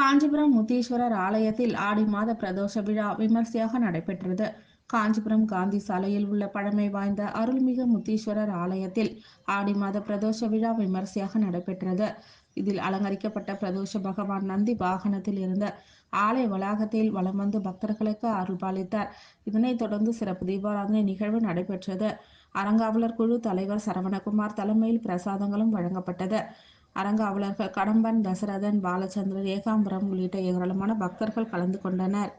காஞ்சிபுரம் முத்தீஸ்வரர் ஆலயத்தில் ஆடி மாத பிரதோஷ விழா விமர்சையாக நடைபெற்றது. காஞ்சிபுரம் காந்தி சாலையில் உள்ள பழமை வாய்ந்த அருள்மிகு முத்தீஸ்வரர் ஆலயத்தில் ஆடி மாத பிரதோஷ விழா விமர்சையாக நடைபெற்றது. இதில் அலங்கரிக்கப்பட்ட பிரதோஷ பகவான் நந்தி வாகனத்தில் இருந்த ஆலய வளாகத்தில் வலம் வந்து பக்தர்களுக்கு அருள்பாலித்தார். இதனைத் தொடர்ந்து சிறப்பு தீபாராதனை நிகழ்வு நடைபெற்றது. அறங்காவலர் குழு தலைவர் சரவணகுமார் தலைமையில் பிரசாதங்களும் வழங்கப்பட்டது. அறங்காவலர்கள் கடம்பன், தசரதன், பாலச்சந்திரன், ஏகாம்பரம் உள்ளிட்ட ஏராளமான பக்தர்கள் கலந்து கொண்டனர்.